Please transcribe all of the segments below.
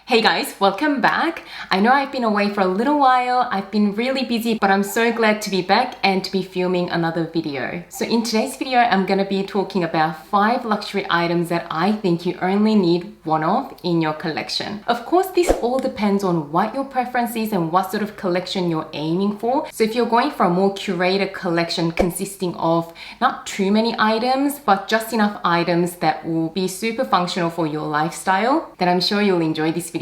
Hey guys, welcome back. I know I've been away for a little while. I've been really busy, but I'm so glad to be back and to be filming another video. So in today's video, I'm gonna be talking about 5 luxury items that I think you only need one of in your collection. Of course, this all depends on what your preference is and what sort of collection you're aiming for. So if you're going for a more curated collection consisting of not too many items, but just enough items that will be super functional for your lifestyle, then I'm sure you'll enjoy this video.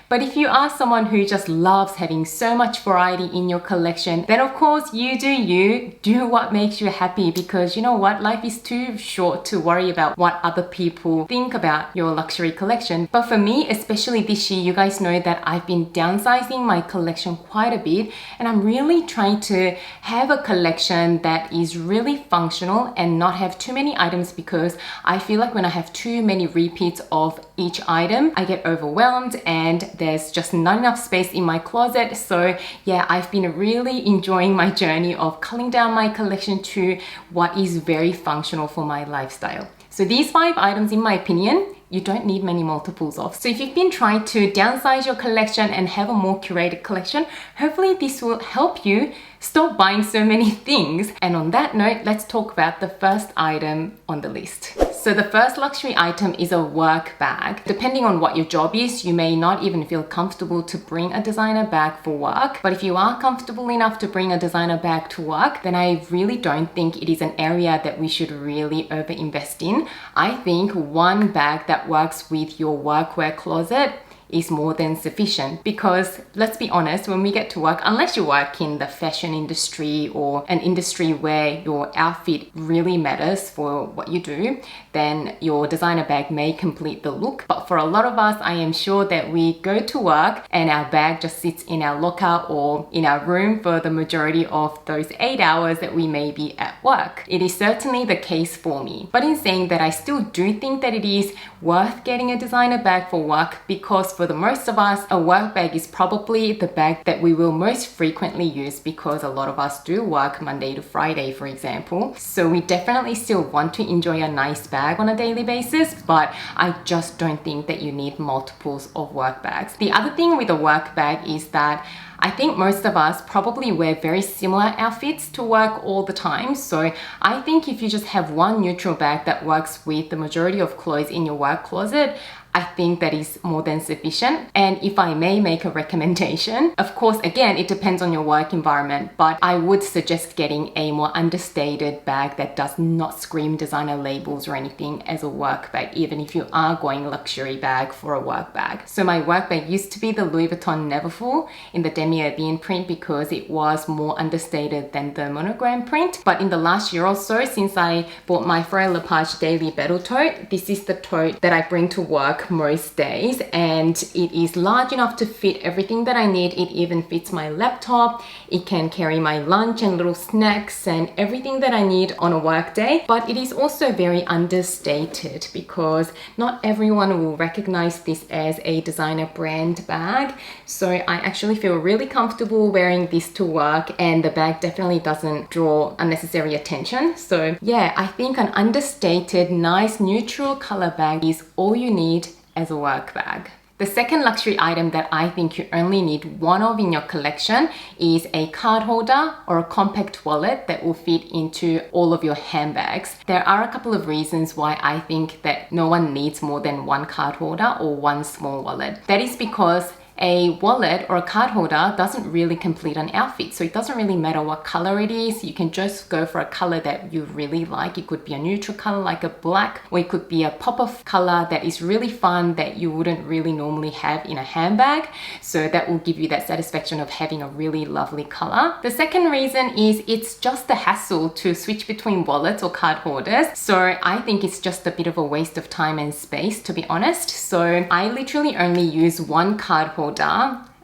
But if you are someone who just loves having so much variety in your collection, then of course you do what makes you happy, because you know what, life is too short to worry about what other people think about your luxury collection. But for me, especially this year, you guys know that I've been downsizing my collection quite a bit, and I'm really trying to have a collection that is really functional and not have too many items, because I feel like when I have too many repeats of each item, I get overwhelmed and there's just not enough space in my closet. So yeah, I've been really enjoying my journey of culling down my collection to what is very functional for my lifestyle. So these 5 items, in my opinion, you don't need many multiples of. So if you've been trying to downsize your collection and have a more curated collection, hopefully this will help you stop buying so many things. And on that note, let's talk about the first item on the list. So the first luxury item is a work bag. Depending on what your job is, you may not even feel comfortable to bring a designer bag for work. But if you are comfortable enough to bring a designer bag to work, then I really don't think it is an area that we should really overinvest in. I think one bag that works with your workwear closet is more than sufficient, because let's be honest, when we get to work, unless you work in the fashion industry or an industry where your outfit really matters for what you do, then your designer bag may complete the look. But for a lot of us, I am sure that we go to work and our bag just sits in our locker or in our room for the majority of those 8 hours that we may be at work. It is certainly the case for me. But in saying that, I still do think that it is worth getting a designer bag for work, because for the most of us, a work bag is probably the bag that we will most frequently use, because a lot of us do work Monday to Friday, for example. So we definitely still want to enjoy a nice bag on a daily basis, but I just don't think that you need multiples of work bags. The other thing with a work bag is that I think most of us probably wear very similar outfits to work all the time. So I think if you just have one neutral bag that works with the majority of clothes in your work closet, I think that is more than sufficient. And if I may make a recommendation, of course, again, it depends on your work environment, but I would suggest getting a more understated bag that does not scream designer labels or anything as a work bag, even if you are going luxury bag for a work bag. So my work bag used to be the Louis Vuitton Neverfull in the demi-urbaine print, because it was more understated than the monogram print. But in the last year or so, since I bought my Frère Lepage Daily Battle Tote, this is the tote that I bring to work most days, and it is large enough to fit everything that I need. It even fits my laptop. It can carry my lunch and little snacks and everything that I need on a work day. But it is also very understated, because not everyone will recognize this as a designer brand bag. So I actually feel really comfortable wearing this to work, and the bag definitely doesn't draw unnecessary attention. So yeah, I think an understated, nice neutral color bag is all you need as a work bag. The second luxury item that I think you only need one of in your collection is a card holder or a compact wallet that will fit into all of your handbags. There are a couple of reasons why I think that no one needs more than one card holder or one small wallet. That is because a wallet or a card holder doesn't really complete an outfit. So it doesn't really matter what color it is. You can just go for a color that you really like. It could be a neutral color like a black, or it could be a pop of color that is really fun that you wouldn't really normally have in a handbag. So that will give you that satisfaction of having a really lovely color. The second reason is it's just a hassle to switch between wallets or card holders. So I think it's just a bit of a waste of time and space, to be honest. So I literally only use one card holder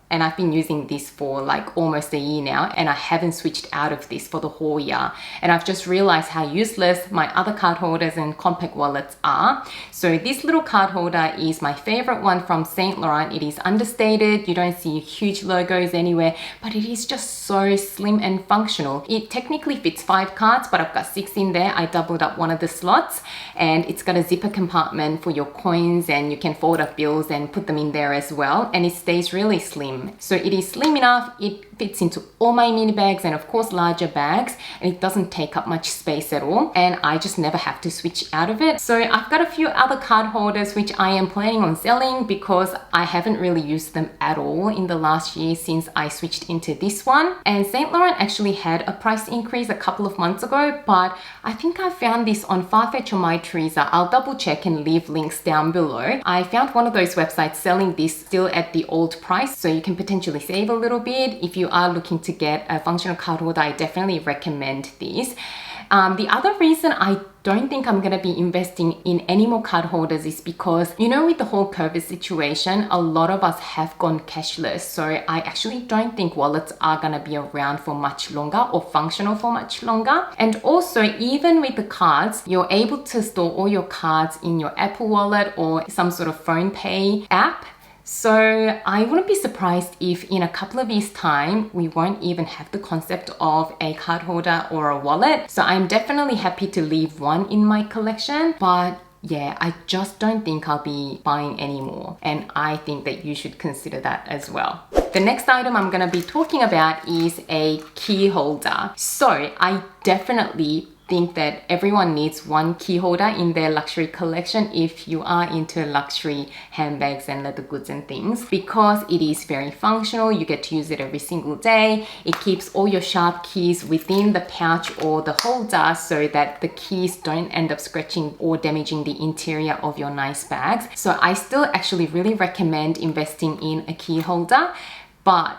and I've been using this for like almost a year now, and I haven't switched out of this for the whole year. And I've just realized how useless my other card holders and compact wallets are. So this little card holder is my favorite one from Saint Laurent. It is understated, you don't see huge logos anywhere, but it is just so slim and functional. It technically fits 5 cards, but I've got 6 in there. I doubled up one of the slots, and it's got a zipper compartment for your coins, and you can fold up bills and put them in there as well, and it stays really slim. So it is slim enough, it fits into all my mini bags and of course larger bags, and it doesn't take up much space at all, and I just never have to switch out of it. So I've got a few other card holders which I am planning on selling because I haven't really used them at all in the last year since I switched into this one. And Saint Laurent actually had a price increase a couple of months ago, but I think I found this on Farfetch or MyTheresa. I'll double check and leave links down below. I found one of those websites selling this still at the old price, so you can potentially save a little bit. If you are looking to get a functional card holder, I definitely recommend this. The other reason I don't think I'm going to be investing in any more card holders is because, you know, with the whole COVID situation, a lot of us have gone cashless. So I actually don't think wallets are going to be around for much longer or functional for much longer. And also, even with the cards, you're able to store all your cards in your Apple Wallet or some sort of phone pay app. So I wouldn't be surprised if in a couple of years' time, we won't even have the concept of a card holder or a wallet. So I'm definitely happy to leave one in my collection, but yeah, I just don't think I'll be buying any more. And I think that you should consider that as well. The next item I'm gonna be talking about is a key holder. So I definitely think that everyone needs one key holder in their luxury collection if you are into luxury handbags and leather goods and things, because it is very functional. You get to use it every single day. It keeps all your sharp keys within the pouch or the holder so that the keys don't end up scratching or damaging the interior of your nice bags. So I still actually really recommend investing in a key holder, but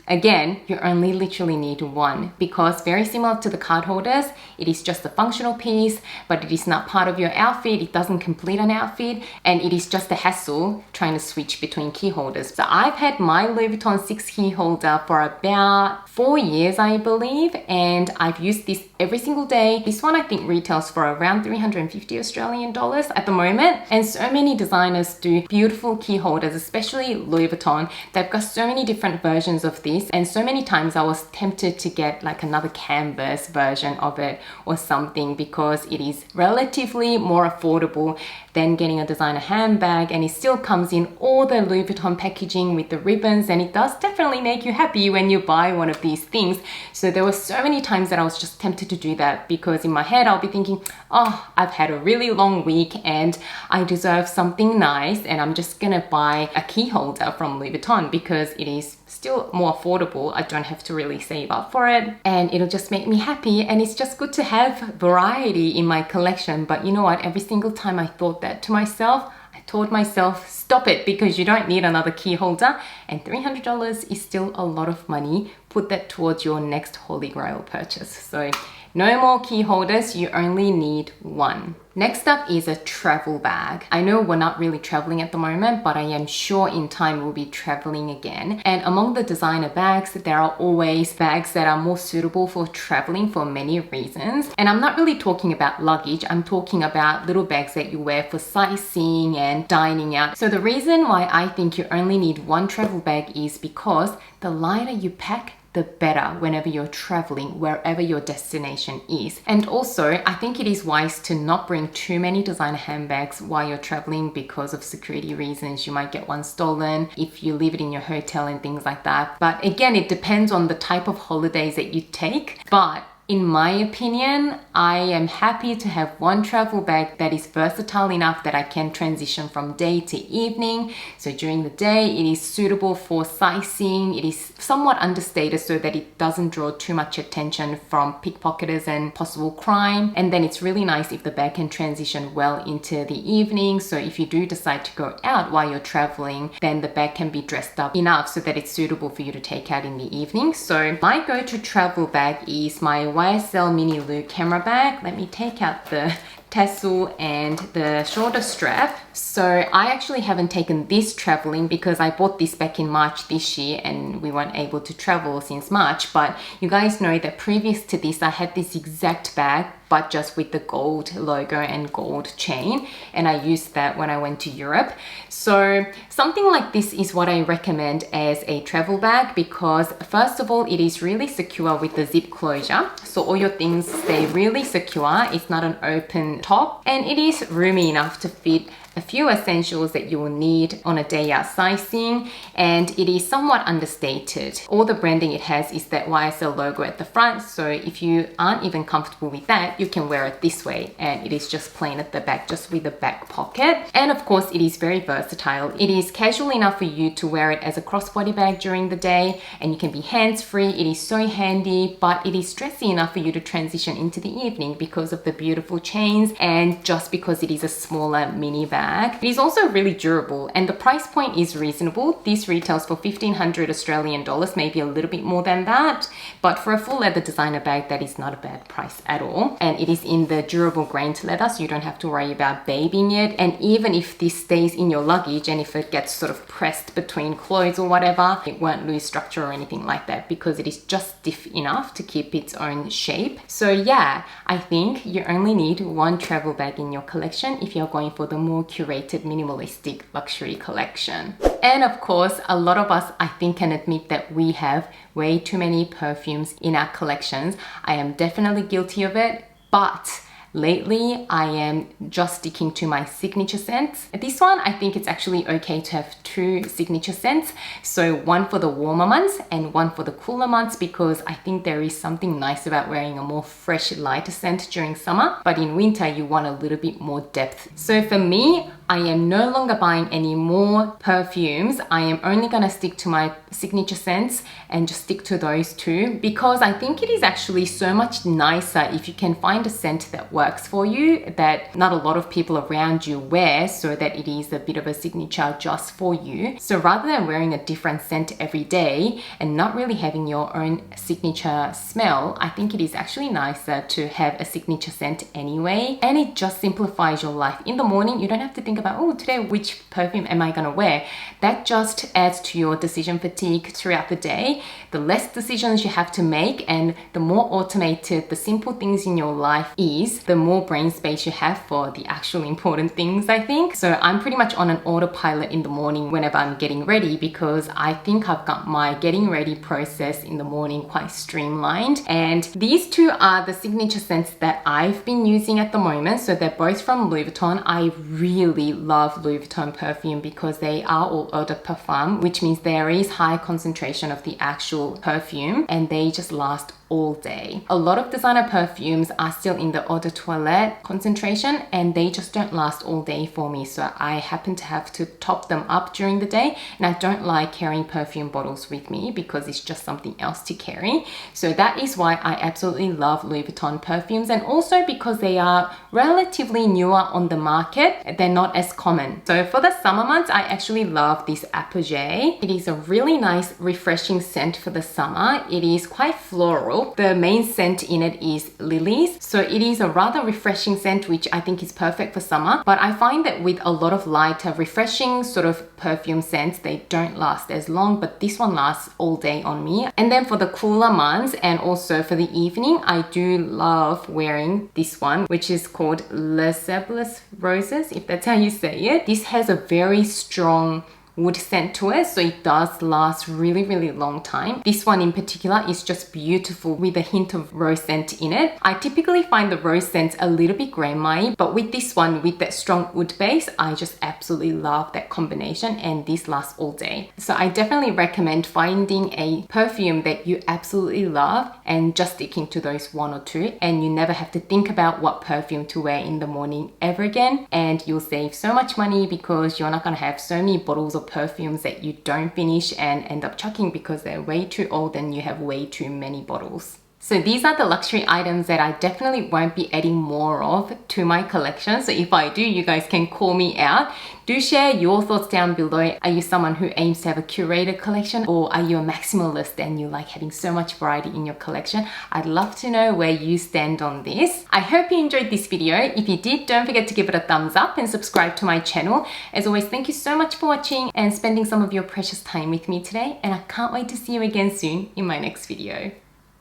again, you only literally need one, because very similar to the card holders, it is just a functional piece, but it is not part of your outfit. It doesn't complete an outfit, and it is just a hassle trying to switch between key holders. So I've had my Louis Vuitton 6 key holder for about 4 years, I believe, and I've used this every single day. This one I think retails for around 350 Australian dollars at the moment, and so many designers do beautiful key holders, especially Louis Vuitton. They've got so many different versions of this, and so many times I was tempted to get like another canvas version of it or something, because it is relatively more affordable than getting a designer handbag, and it still comes in all the Louis Vuitton packaging with the ribbons, and it does definitely make you happy when you buy one of these things. So there were so many times that I was just tempted to do that, because in my head I'll be thinking, oh, I've had a really long week and I deserve something nice, and I'm just gonna buy a key holder from Louis Vuitton because it is still more affordable. I don't have to really save up for it, and it'll just make me happy, and it's just good to have variety in my collection. But you know what, every single time I thought that to myself, I told myself, stop it, because you don't need another key holder, and $300 is still a lot of money. Put that towards your next holy grail purchase. So no more key holders, you only need one. Next up is a travel bag. I know we're not really traveling at the moment, but I am sure in time we'll be traveling again. And among the designer bags, there are always bags that are more suitable for traveling for many reasons. And I'm not really talking about luggage, I'm talking about little bags that you wear for sightseeing and dining out. So the reason why I think you only need one travel bag is because the lighter you pack, the better whenever you're traveling, wherever your destination is. And also, I think it is wise to not bring too many designer handbags while you're traveling because of security reasons. You might get one stolen if you leave it in your hotel and things like that. But again, it depends on the type of holidays that you take. But in my opinion, I am happy to have one travel bag that is versatile enough that I can transition from day to evening. So during the day, it is suitable for sightseeing. It is somewhat understated so that it doesn't draw too much attention from pickpocketers and possible crime. And then it's really nice if the bag can transition well into the evening. So if you do decide to go out while you're traveling, then the bag can be dressed up enough so that it's suitable for you to take out in the evening. So my go-to travel bag is my YSL Mini Lou camera bag. Let me take out the tassel and the shoulder strap. So I actually haven't taken this traveling because I bought this back in March this year and we weren't able to travel since March. But you guys know that previous to this, I had this exact bag, but just with the gold logo and gold chain, and I used that when I went to Europe. So something like this is what I recommend as a travel bag, because first of all, it is really secure with the zip closure, so all your things stay really secure. It's not an open top, and it is roomy enough to fit a few essentials that you will need on a day out sightseeing, and it is somewhat understated. All the branding it has is that YSL logo at the front, so if you aren't even comfortable with that, you can wear it this way, and it is just plain at the back, just with a back pocket. And of course, it is very versatile. It is casual enough for you to wear it as a crossbody bag during the day, and you can be hands-free. It is so handy, but it is dressy enough for you to transition into the evening because of the beautiful chains and just because it is a smaller mini bag. It is also really durable, and the price point is reasonable. This retails for 1,500 Australian dollars, maybe a little bit more than that, but for a full leather designer bag, that is not a bad price at all. And it is in the durable grained leather, so you don't have to worry about babying it. And even if this stays in your luggage and if it gets sort of pressed between clothes or whatever, it won't lose structure or anything like that because it is just stiff enough to keep its own shape. So yeah, I think you only need one travel bag in your collection if you're going for the more curated minimalistic luxury collection. And of course, a lot of us, I think, can admit that we have way too many perfumes in our collections. I am definitely guilty of it, but lately, I am just sticking to my signature scents. This one, I think it's actually okay to have two signature scents. So one for the warmer months and one for the cooler months, because I think there is something nice about wearing a more fresh, lighter scent during summer. But in winter, you want a little bit more depth. So for me, I am no longer buying any more perfumes. I am only gonna stick to my signature scents and just stick to those two, because I think it is actually so much nicer if you can find a scent that works for you, that not a lot of people around you wear, so that it is a bit of a signature just for you. So rather than wearing a different scent every day and not really having your own signature smell, I think it is actually nicer to have a signature scent anyway, and it just simplifies your life. In the morning, you don't have to think about, oh, today which perfume am I gonna wear? That just adds to your decision fatigue throughout the day. The less decisions you have to make and the more automated the simple things in your life is, the more brain space you have for the actual important things, I think. So I'm pretty much on an autopilot in the morning whenever I'm getting ready, because I think I've got my getting ready process in the morning quite streamlined. And these two are the signature scents that I've been using at the moment. So they're both from Louis Vuitton. I really love Louis Vuitton perfume because they are all eau de parfum, which means there is high concentration of the actual perfume and they just last all day. A lot of designer perfumes are still in the eau de toilette concentration and they just don't last all day for me. So I happen to have to top them up during the day, and I don't like carrying perfume bottles with me because it's just something else to carry. So that is why I absolutely love Louis Vuitton perfumes, and also because they are relatively newer on the market. They're not as common. So for the summer months, I actually love this Apogee. It is a really nice, refreshing scent for the summer. It is quite floral. The main scent in it is lilies. So it is a rather refreshing scent, which I think is perfect for summer. But I find that with a lot of lighter, refreshing sort of perfume scents, they don't last as long, but this one lasts all day on me. And then for the cooler months and also for the evening, I do love wearing this one, which is called Les Sables Roses, if that's how you say it. This has a very strong wood scent to it, so it does last really long time. This one in particular is just beautiful with a hint of rose scent in it. I typically find the rose scents a little bit grandma-y, but with this one, with that strong wood base, I just absolutely love that combination, and this lasts all day. So I definitely recommend finding a perfume that you absolutely love and just sticking to those one or two, and you never have to think about what perfume to wear in the morning ever again, and you'll save so much money because you're not going to have so many bottles of perfumes that you don't finish and end up chucking because they're way too old and you have way too many bottles. So these are the luxury items that I definitely won't be adding more of to my collection. So if I do, you guys can call me out. Do share your thoughts down below. Are you someone who aims to have a curated collection, or are you a maximalist and you like having so much variety in your collection? I'd love to know where you stand on this. I hope you enjoyed this video. If you did, don't forget to give it a thumbs up and subscribe to my channel. As always, thank you so much for watching and spending some of your precious time with me today. And I can't wait to see you again soon in my next video.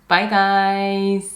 Bye guys!